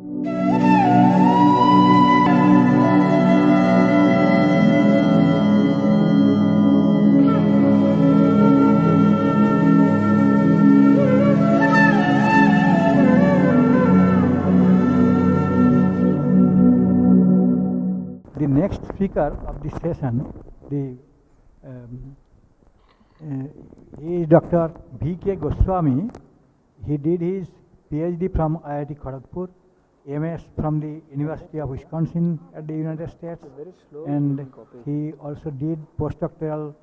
The next speaker of this session, is Dr. V.K. Goswami. He did his PhD from IIT Kharagpur, MS from the University of Wisconsin at the United States, and he also did postdoctoral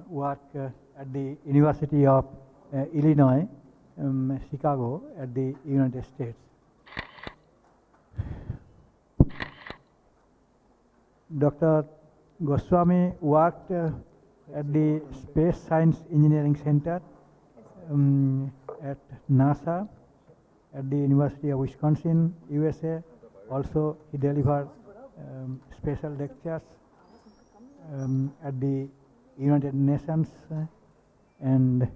work at the University of Illinois, Chicago at the United States. Dr. Goswami worked at the Space Science Engineering Center at NASA, at the University of Wisconsin, USA. Also, he delivered special lectures at the United Nations and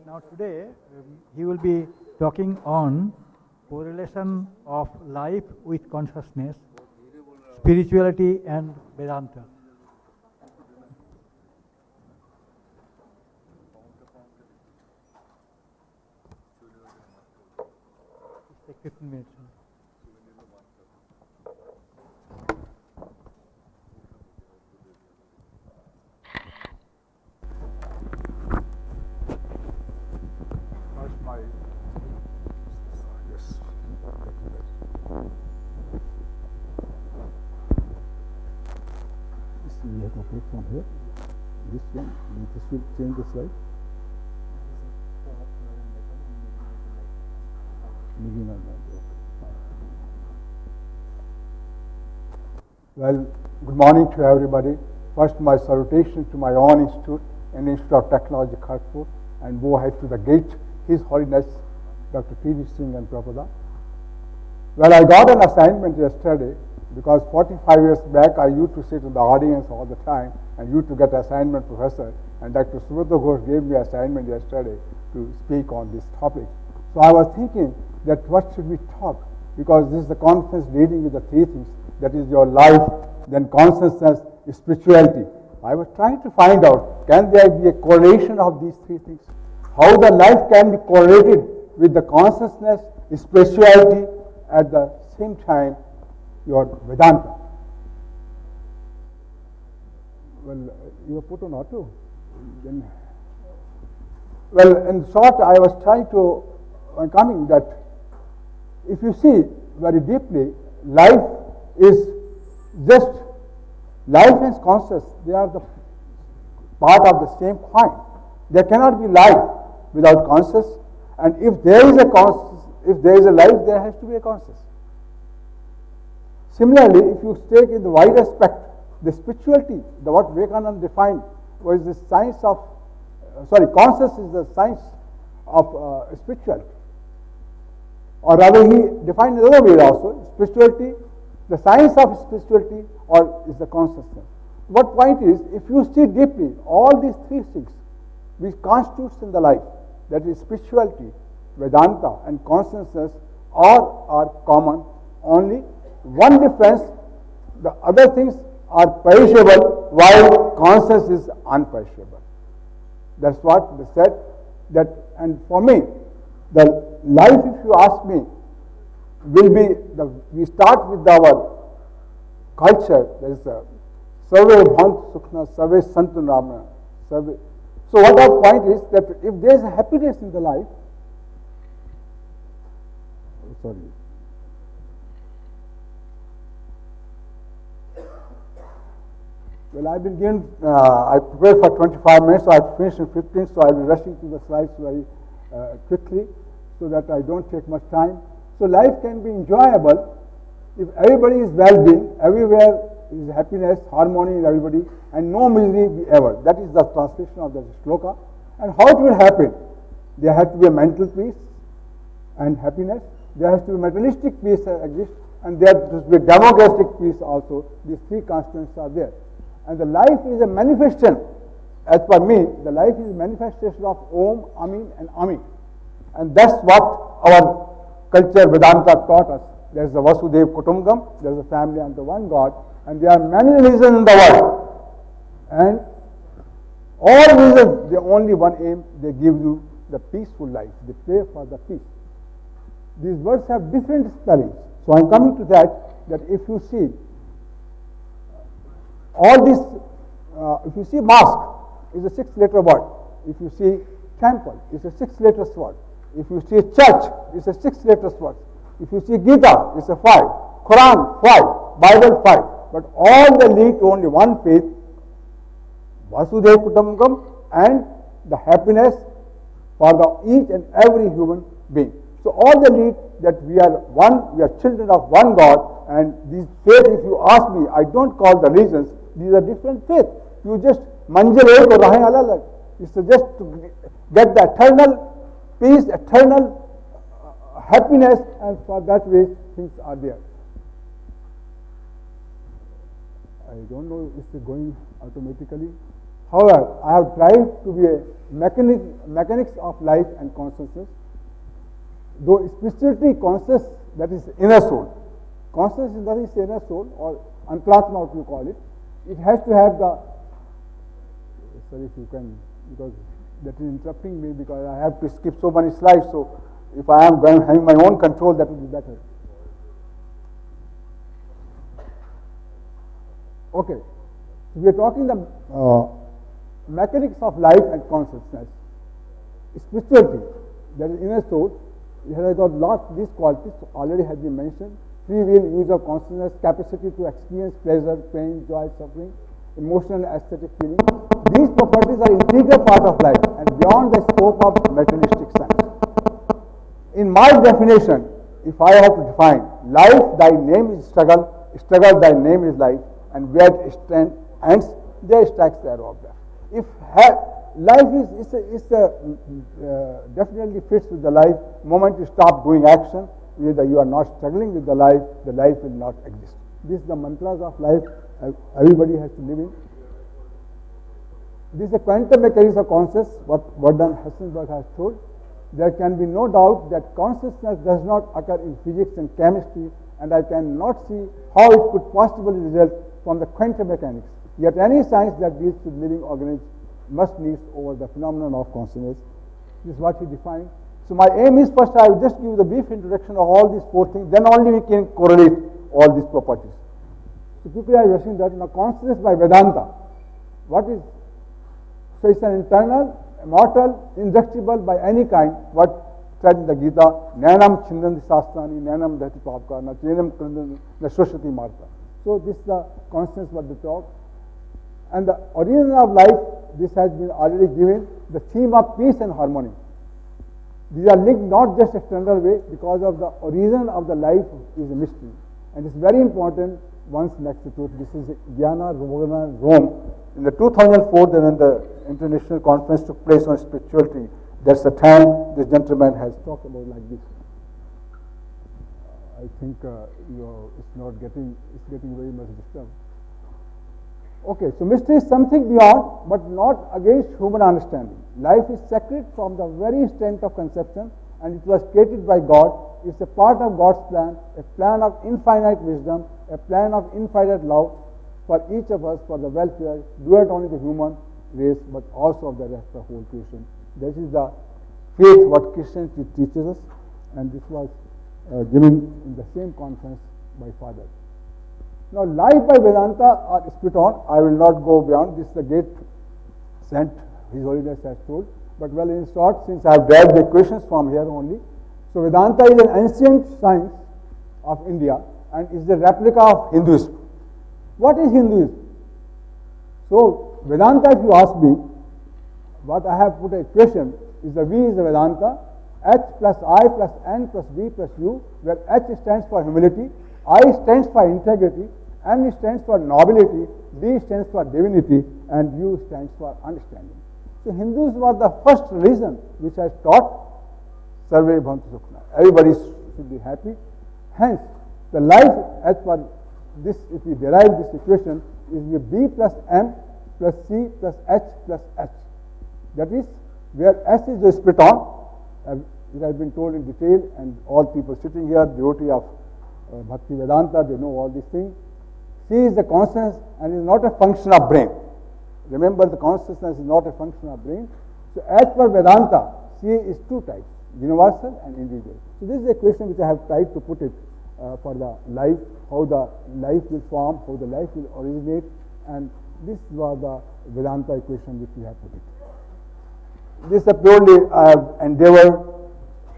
now today he will be talking on correlation of life with consciousness, spirituality and Vedanta. Take 15 minutes. We have to click from here. This one, this will change the slide. Well, good morning to everybody. First, my salutation to my own institute and Institute of Technology, Kharagpur, and go ahead to the gate, His Holiness Dr. P.V. Singh and Prabhupada. Well, I got an assignment yesterday because 45 years back I used to sit in the audience all the time and used to get assignment, Professor, and Dr. Subodha Ghosh gave me assignment yesterday to speak on this topic. So I was thinking that what should we talk, because this is the conference dealing with the three things, that is your life, then consciousness, spirituality. I was trying to find out, can there be a correlation of these three things? How the life can be correlated with the consciousness, spirituality, at the same time your Vedanta. Well, you were put on auto. Then, well, in short, I was trying to coming that if you see very deeply, life is just life and conscious. They are the part of the same coin. There cannot be life without conscious, and if there is a conscious, if there is a life, there has to be a conscious. Similarly, if you take in the wide aspect, the spirituality, the what Vivekananda defined was the science of, conscious is the science of spirituality. Or rather, he defined another way also, spirituality, the science of spirituality, or is the consciousness. What point is, if you see deeply, all these three things which constitutes in the life, that is spirituality, Vedanta, and consciousness, all are common. Only one difference, the other things are perishable, while consciousness is unperishable. That's what they said. That, and for me, the life, if you ask me, will be we start with our culture. There is a Sarve Bhant Sukhna, Sarve Santu Ramana, Sarve. So what our point is that if there is happiness in the life, Well, I've been given, I prepared for 25 minutes, so I've finished in 15, so I'll be rushing through the slides very quickly so that I don't take much time. So life can be enjoyable if everybody is well-being, everywhere is happiness, harmony in everybody, and no misery ever. That is the translation of the shloka. And how it will happen? There has to be a mental peace and happiness. There has to be materialistic peace exist, and there has to be a demographic peace also. These three constants are there. And the life is a manifestation as per me, the life is manifestation of Om, Amin and Ami. And that's what our culture Vedanta taught us. There is a Vasudev Kutumbakam, there is a family under one God, and there are many religions in the world. And all religions, they only one aim, they give you the peaceful life. They pray for the peace. These words have different spellings. So I am coming to that if you see all this, if you see mosque is a 6-letter word. If you see temple, it's a 6-letter word. If you see church, it's a 6-letter word. If you see Gita, it's a 5. Quran, 5. Bible, 5. But all they lead to only one faith, Vasudhaiva Kutumbakam, and the happiness for each and every human being. So all they lead that we are one, we are children of one God, and these faith, if you ask me, I don't call the religions, these are different faith. You just manjil ek aur rahein alag. It's just to get the eternal peace, eternal happiness, and for that way things are there. I don't know if it's going automatically. However, I have tried to be a mechanics of life and consciousness. Though spirituality conscious, that is inner soul. Consciousness that is inner soul, or Antratma, what you call it. It has to have the, sorry if you can, because that is interrupting me, because I have to skip so many slides. So if I am having my own control, that would be better. Okay, so we are talking the mechanics of life and consciousness. Spirituality, that is inner soul, it has got these qualities already has been mentioned. Free will, use of consciousness, capacity to experience pleasure, pain, joy, suffering, emotional and aesthetic feeling. These properties are integral part of life and beyond the scope of materialistic science. In my definition, if I have to define, life, thy name is struggle, struggle, thy name is life, and where it ends, there strikes the arrow of death. If life is definitely fits with the life, moment you stop doing action, either you are not struggling with the life will not exist. This is the mantras of life everybody has to live in. This is a quantum mechanics of consciousness, what Verdun Heisenberg has told. There can be no doubt that consciousness does not occur in physics and chemistry, and I cannot see how it could possibly result from the quantum mechanics. Yet any science that deals with living organisms must needs over the phenomenon of consciousness. This is what he defined. So my aim is, first I will just give the brief introduction of all these 4 things, then only we can correlate all these properties. So quickly I was saying that now consciousness by Vedanta. What is? So it's an internal, immortal, indestructible by any kind, what said in the Gita, Nanam Chindandi Sastrani, Nanam Dhati Papka, Nachenam Krandan, Nashwashati Marta. So this is the consciousness what they talk. And the origin of life, this has been already given, the theme of peace and harmony. These are linked not just external way, because of the origin of the life is a mystery. And it's very important once next to it. This is Jnana Rogana, Rome. In the 2004, when the international conference took place on spirituality, that's the time this gentleman has talked about like this. I think it's getting very much disturbed. Okay, so mystery is something beyond, but not against human understanding. Life is sacred from the very strength of conception, and it was created by God. It's a part of God's plan, a plan of infinite wisdom, a plan of infinite love for each of us, for the welfare, not only the human race, but also of the rest of the whole creation. This is the faith what Christianity teaches us, and this was given in the same conference by Father. Now, life by Vedanta are split on. I will not go beyond. This is the great saint His Holiness has told. But well, in short, since I have derived the equations from here only, so Vedanta is an ancient science of India and is the replica of Hinduism. What is Hinduism? So, Vedanta, if you ask me, what I have put an equation is the V is the Vedanta, H plus I plus N plus V plus U, where H stands for humility, I stands for integrity, N stands for nobility, D stands for divinity, and U stands for understanding. So Hindus was the first religion which has taught Sarve Bhavantu Sukhna. Everybody should be happy. Hence, the life as per this, if we derive this equation, is B plus M plus C plus H plus H. That is, where S is the split on, it has been told in detail, and all people sitting here, devotee of Bhakti Vedanta, they know all these things. C is the consciousness and is not a function of brain. Remember, the consciousness is not a function of brain. So as per Vedanta, C is two types, universal and individual. So this is a question which I have tried to put it for the life, how the life will form, how the life will originate, and this was the Vedanta equation which we have put it. This is purely I have endeavored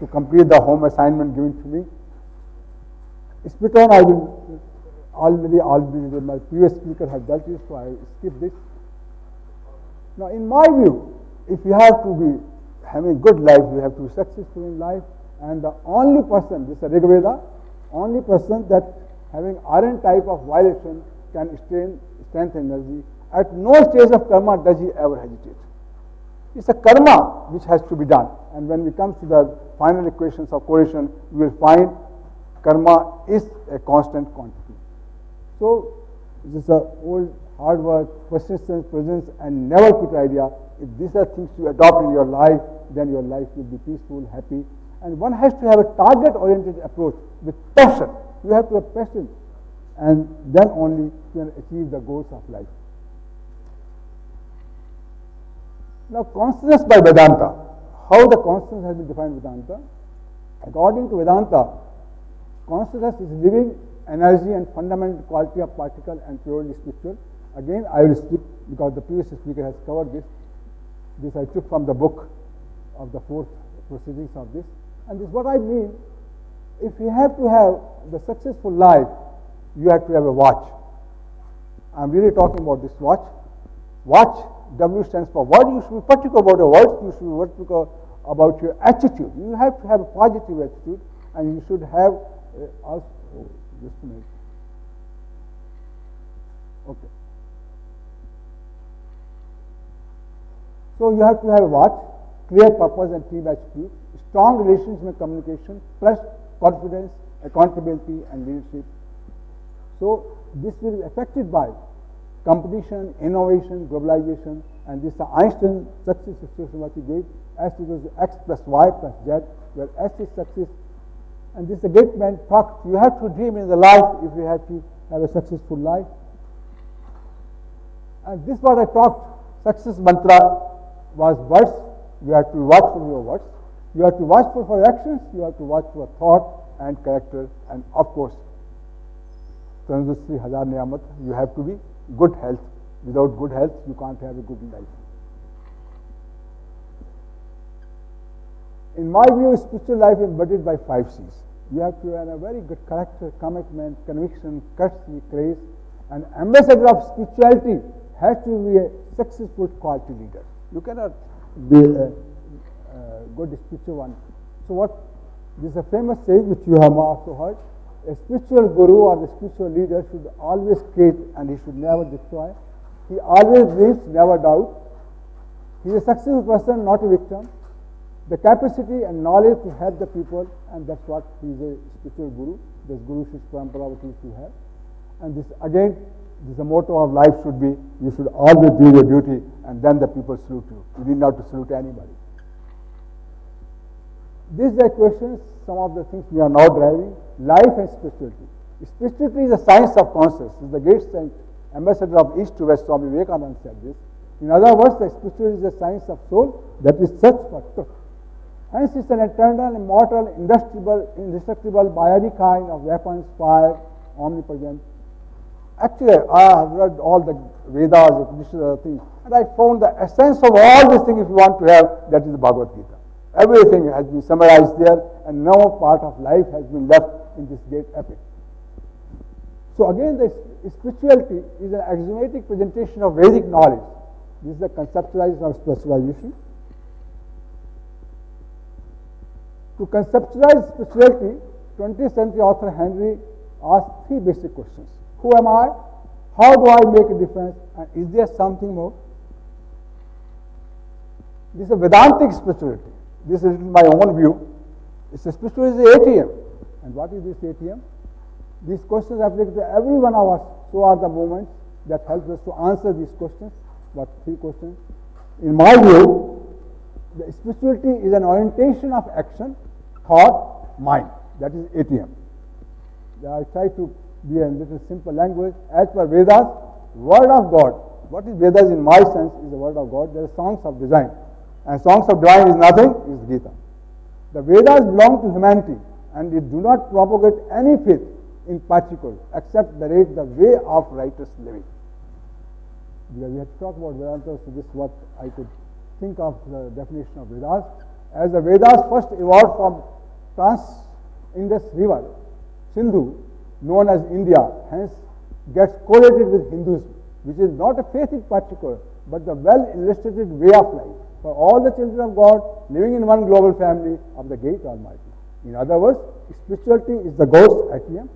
to complete the home assignment given to me. Split on I will already my previous speaker has dealt with, so I skip this. Now, in my view, if you have to be having a good life, you have to be successful in life, and the only person, this is Rig Veda, only person that having iron type of violation can strength energy. At no stage of karma does he ever hesitate. It's a karma which has to be done, and when we come to the final equations of correlation, we will find karma is a constant quantity. So, this is a old hard work, persistence, presence, and never quit idea. If these are things you adopt in your life, then your life will be peaceful, happy. And one has to have a target-oriented approach with passion. You have to have passion, and then only you can achieve the goals of life. Now, consciousness by Vedanta. How the consciousness has been defined by Vedanta? According to Vedanta, consciousness is living energy and fundamental quality of particle and purely spiritual. Again, I will skip because the previous speaker has covered this. This I took from the book of the fourth proceedings of this. And this is what I mean. If you have to have the successful life, you have to have a watch. I'm really talking about this watch. Watch, W stands for what? You should be particular about your words, you should be particular about your attitude. You have to have a positive attitude, and you should have also, just a minute. Okay. So you have to have a watch, clear purpose and team attitude, strong relations in communication, trust, confidence, accountability, and leadership. So this will be affected by competition, innovation, globalization, and this is the Einstein success situation what he gave. S equals to X plus Y plus Z, where S is success. And this is a great man talk. You have to dream in the life if you have to have a successful life. And this is what I talked. Success mantra was words. You have to watch for your words. You have to watch for your actions. You have to watch for thought and character. And of course, Tanusri Hazar Niyamat, you have to be good health. Without good health, you can't have a good life. In my view, spiritual life is embodied by 5 C's. You have to have a very good character, commitment, conviction, courtesy, grace. An ambassador of spirituality has to be a successful quality leader. You cannot be a good spiritual one. So what? This is a famous saying which you have also heard. A spiritual guru or the spiritual leader should always create and he should never destroy. He always believes, never doubt. He is a successful person, not a victim. The capacity and knowledge to help the people, and that's what he is a spiritual guru. This Guru Shish Parampara which you have. And this again, this the motto of life should be, you should always do your duty, and then the people salute you. You need not to salute anybody. These are questions, some of the things we are now driving. Life and spirituality. Spirituality is a science of consciousness. This is the great saint, ambassador of East to West, Swami Vivekananda said this. In other words, the spirituality is a science of soul that is search for truth. Hence, it's an eternal, immortal, indestructible, bionic kind of weapons, fire, omnipotent. Actually, I have read all the Vedas, Upanishads, other things, and I found the essence of all these things, if you want to have, that is the Bhagavad Gita. Everything has been summarized there, and no part of life has been left in this great epic. So again, the spirituality is an axiomatic presentation of Vedic knowledge. This is the conceptualization of specialization. To conceptualize spirituality, 20th century author Henry asked 3 basic questions. Who am I? How do I make a difference? And is there something more? This is a Vedantic spirituality. This is my own view. It's a spirituality is ATM. And what is this ATM? These questions are applicable to every one of us. So are the moments that help us to answer these questions. What 3 questions? In my view, the spirituality is an orientation of action, thought, mind. That is ATM. I try to be a little simple language. As per Vedas, word of God. What is Vedas in my sense is the word of God. There are songs of design. And songs of divine is nothing, is Gita. The Vedas belong to humanity and it do not propagate any faith in particular except narrate the way of righteous living. Because we have to talk about Vedanta, so this is what I could think of the definition of Vedas. As the Vedas first evolved from Trans-Indus River, Sindhu, known as India, hence gets correlated with Hinduism, which is not a faith in particular, but the well-illustrated way of life for all the children of God living in one global family of the Great Almighty. In other words, spirituality is the God's ATM,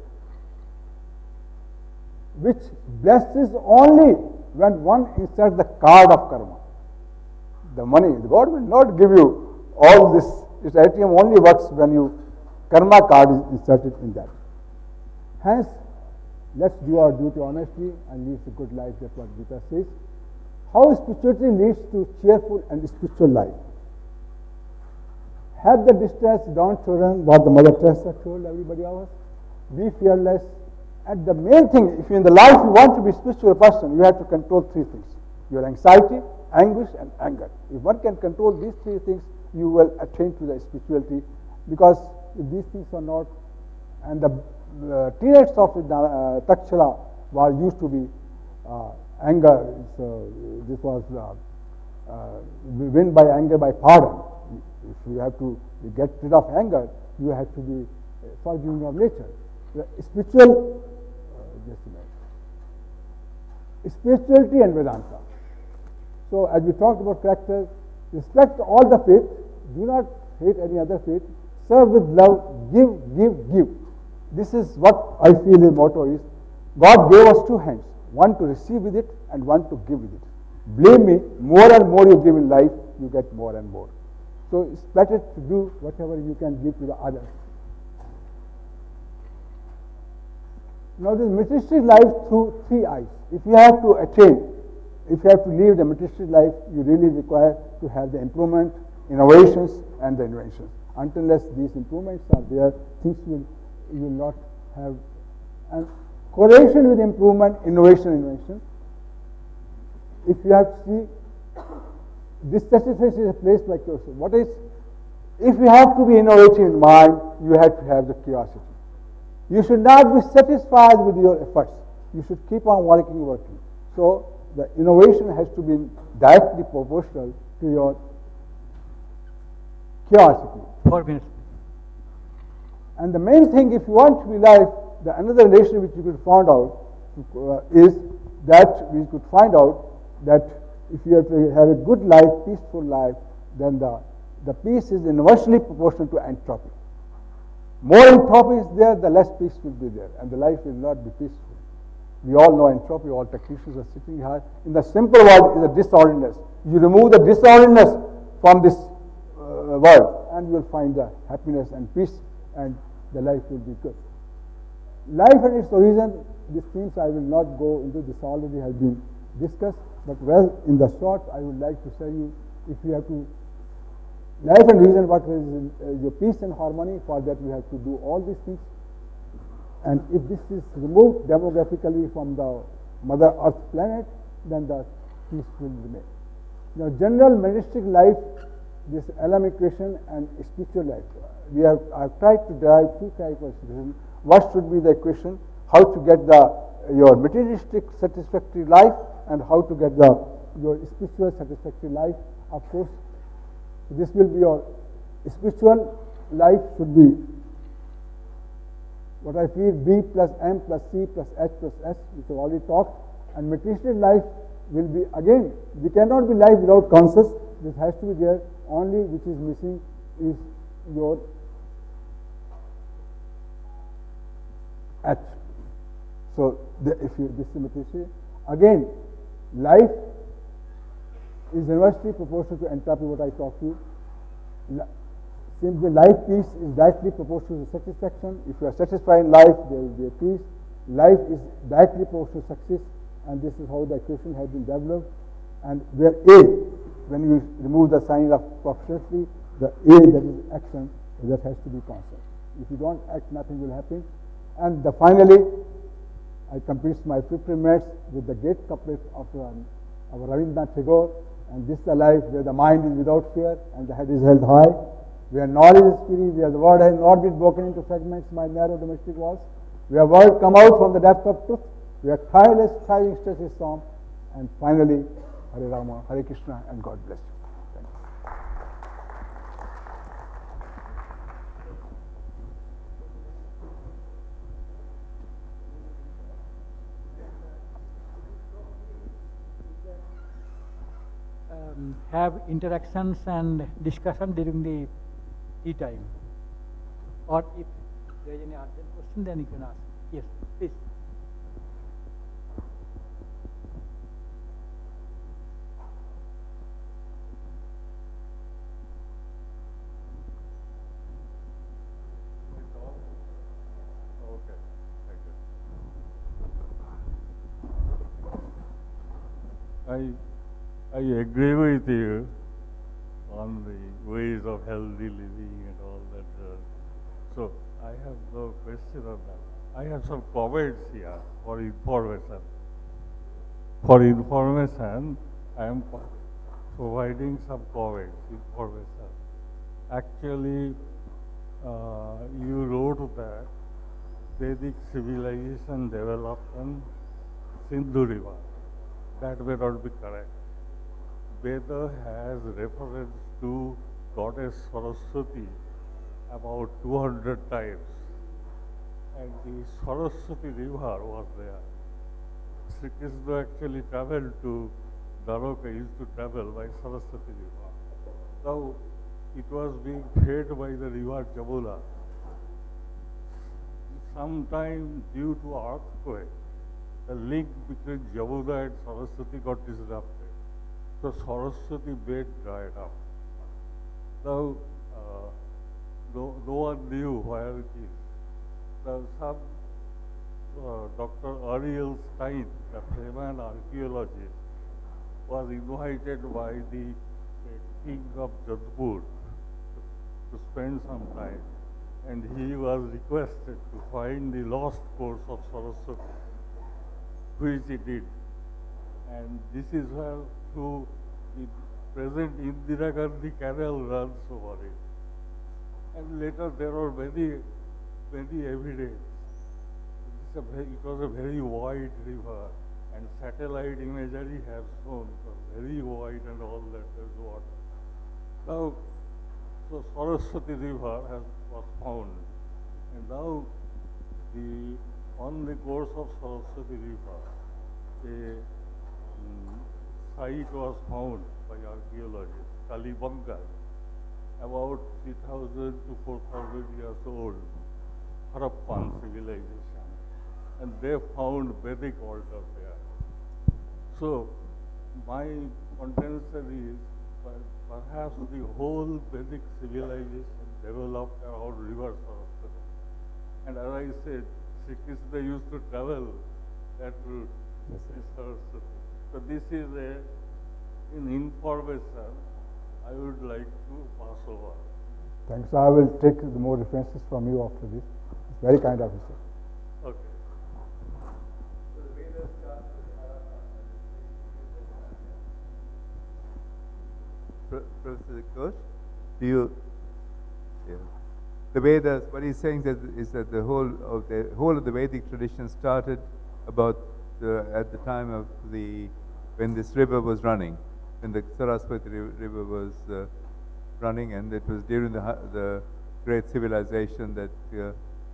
which blesses only when one inserts the card of karma. The money, God will not give you all this. Its ATM only works when your karma card is inserted in that. Hence, let's do our duty honestly and live a good life. That's what Gita says. How spirituality leads to cheerful and spiritual life. Have the distressed, downtrodden, what the Mother Teresa told everybody else. Be fearless. And the main thing, if in the life you want to be a spiritual person, you have to control 3 things. Your anxiety, anguish and anger. If one can control these 3 things, you will attain to the spirituality. Because if these things are not, and the tenets of Takshara used to be anger, this was win by anger by pardon. If you have to get rid of anger, you have to be forgiving of nature. The spiritual, spirituality and Vedanta. So as we talked about character, respect all the faith, do not hate any other faith, serve with love, give, give, give. This is what I feel the motto is. God gave us 2 hands, one to receive with it and one to give with it. Believe me, more and more you give in life, you get more and more. So it's better to do whatever you can give to the others. Now this materialistic life through 3 eyes. If you have to attain, if you have to live the materialistic life, you really require to have the improvement, innovations and the inventions. Unless these improvements are there, things you will not have. And correlation with improvement, innovation, invention. If you have to see, dissatisfaction is a place like yourself. What is, if you have to be innovative in mind, you have to have the curiosity. You should not be satisfied with your efforts. You should keep on working. So the innovation has to be directly proportional to your curiosity. 4 minutes. And the main thing, if you want to be life, the another relation which you could find out is that we could find out that if you have to have a good life, peaceful life, then the peace is inversely proportional to entropy. More entropy is there, the less peace will be there, and the life will not be peaceful. We all know entropy, all technicians are sitting here. In the simple word is a disorderliness. You remove the disorderliness from this world, and you will find the happiness and peace, and the life will be good. Life and its origin, these themes I will not go into, this already has been discussed, but well, in the short, I would like to tell you, if you have to, life and reason, what is your peace and harmony, for that you have to do all these things. And if this is removed demographically from the Mother Earth planet, then the peace will remain. Now, general monastic life, this LM equation and spiritual life. I've tried to derive 2 types of equation. What should be the equation? How to get your materialistic satisfactory life, and how to get your spiritual satisfactory life. Of course, this will be your spiritual life should be what I feel B plus M plus C plus H plus S, which I've already talked, and materialistic life will be, again, we cannot be life without conscious. This has to be there. Only which is missing is your H. So if you this is materialistic, again, life is inversely proportional to entropy, what I talked to you. Simply life peace is directly proportional to satisfaction. If you are satisfied in life, there will be a peace. Life is directly proportional to success, and this is how the equation has been developed. And where A, when you remove the sign of proficiency, the A, that is action, that has to be constant. If you don't act, nothing will happen. And finally, I complete my 15 minutes with the great couplet of Rabindranath Tagore, and this is the life where the mind is without fear and the head is held high, where knowledge is free, where the word has not been broken into fragments by narrow domestic walls, where word come out from the depth of truth, where tireless striving stretches storm, and finally, Hare Rama, Hare Krishna, and God bless you. Thank you. Have interactions and discussion during the tea time. Or if there is any urgent question, then you can ask. Yes, please. Okay, thank you. I agree with you on the ways of healthy living and all that. So I have no question on that. I have some comments here for information. For information, I am providing some comments, information. Actually, you wrote that Vedic civilization developed on Sindhu River. That may not be correct. Veda has reference to goddess Saraswati about 200 times, and the Saraswati river was there. Sri Krishna actually traveled to Dwaraka, used to travel by Saraswati river. Now, it was being fed by the river Jamuna. Sometime due to earthquake, the link between Jamuna and Saraswati got disrupted. So Saraswati bed dried up. Now, no one knew where it is. Now, some Dr. Ariel Stein, a famous archaeologist, was invited by the king of Jodhpur to spend some time, and he was requested to find the lost course of Saraswati, which he did. And this is where through the present Indira Gandhi Canal runs over it. And later there are many evidence. It was a very wide river, and satellite imagery has shown it was very wide and all that is water. Now, so Saraswati river was found, and now on the course of Saraswati river, a site was found by archaeologists, Kalibangal, about 3,000 to 4,000 years old, Harappan civilization, and they found Vedic altar there. So my contention is perhaps the whole Vedic civilization developed around river Saraswati. And as I said, Sri Krishna used to travel that route, Saraswati. So this is an information I would like to pass over. Thanks. I will take more references from you after this. It's very kind of you, sir. Okay. So the Vedas start with Professor Ghosh, do you? Yeah. The Vedas. What he's saying is that the whole of the Vedic tradition started about at the time of when this river was running, when the Saraswati river was running, and it was during the great civilization that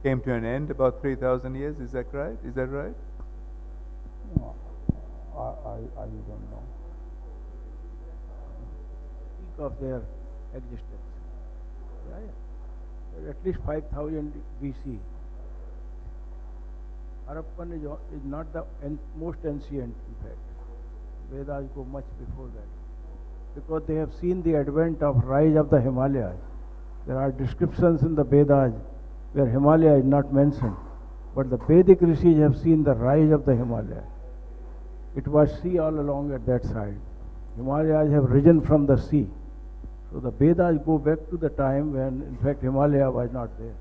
came to an end about 3,000 years. Is that right? Is that right? No, I don't know. Of their existence. At least 5,000 BC. Harappan is not the most ancient, in fact. Vedas go much before that. Because they have seen the advent of rise of the Himalayas. There are descriptions in the Vedas where Himalaya is not mentioned. But the Vedic rishis have seen the rise of the Himalaya. It was sea all along at that side. Himalayas have risen from the sea. So the Vedas go back to the time when, in fact, Himalaya was not there.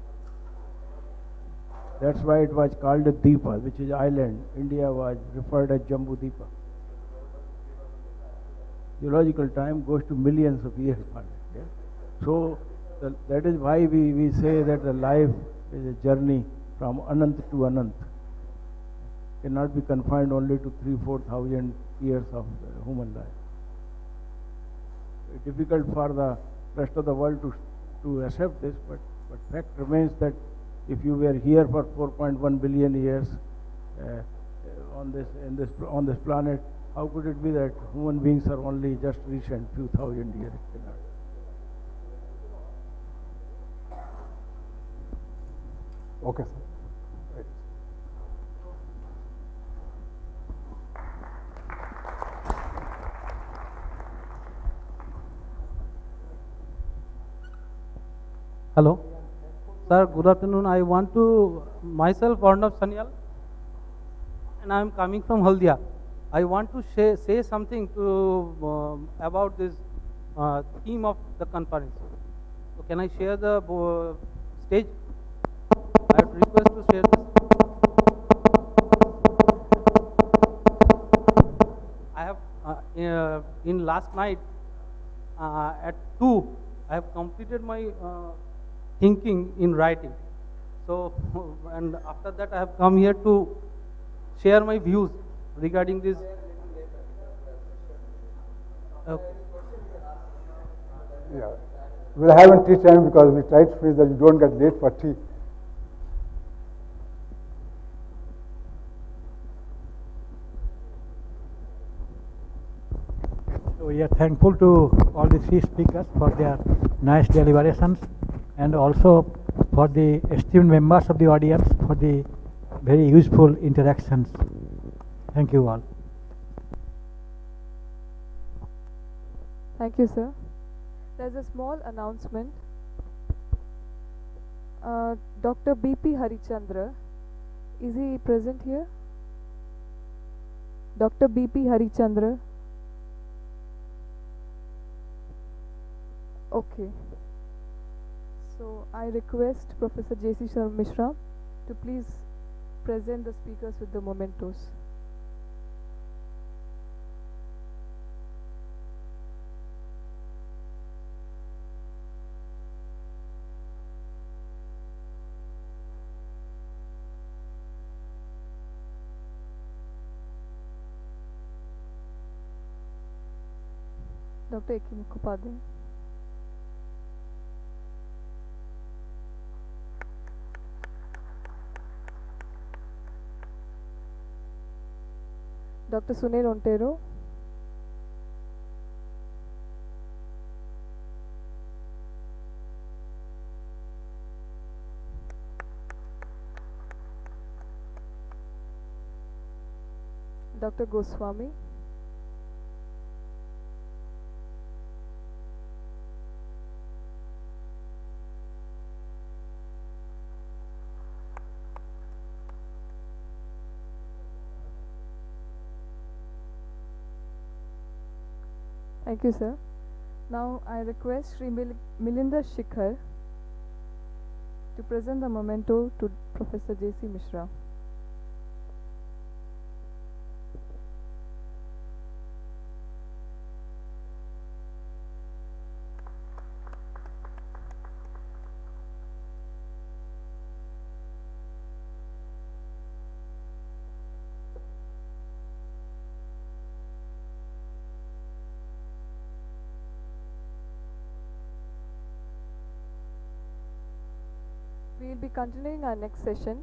That's why it was called a Deepa, which is island. India was referred as Jambu Deepa. Geological time goes to millions of years. Yeah? So that is why we say that the life is a journey from Anant to Anant. Cannot be confined only to 3,000-4,000 years of human life. It's difficult for the rest of the world to accept this, but fact remains that if you were here for 4.1 billion years on this planet, how could it be that human beings are only just recent few thousand years? It cannot. Okay, sir. Right. Hello. Sir, good afternoon. I want to, myself Arnav Sanyal, and I am coming from Haldia. I want to say something to about this theme of the conference. So can I share the stage? I have request to share this. I have in last night at 2, I have completed my thinking in writing. So, and after that I have come here to share my views regarding this. Okay. Yeah. We'll have a tea time because we try to finish that you don't get late for tea. So we are thankful to all the three speakers for their nice deliberations, and also for the esteemed members of the audience for the very useful interactions. Thank you all. Thank you, sir. There's a small announcement. Dr. B.P. Harichandra, is he present here? Dr. B.P. Harichandra. Okay. So I request Professor J.C. Mishra to please present the speakers with the mementos. Dr. A.K. Mukhopadhyay. Dr. Sunil Ontero. Dr. Goswami. Thank you, sir. Now I request Sri Milinder Shikhar to present the memento to Professor J.C. Mishra. We will be continuing our next session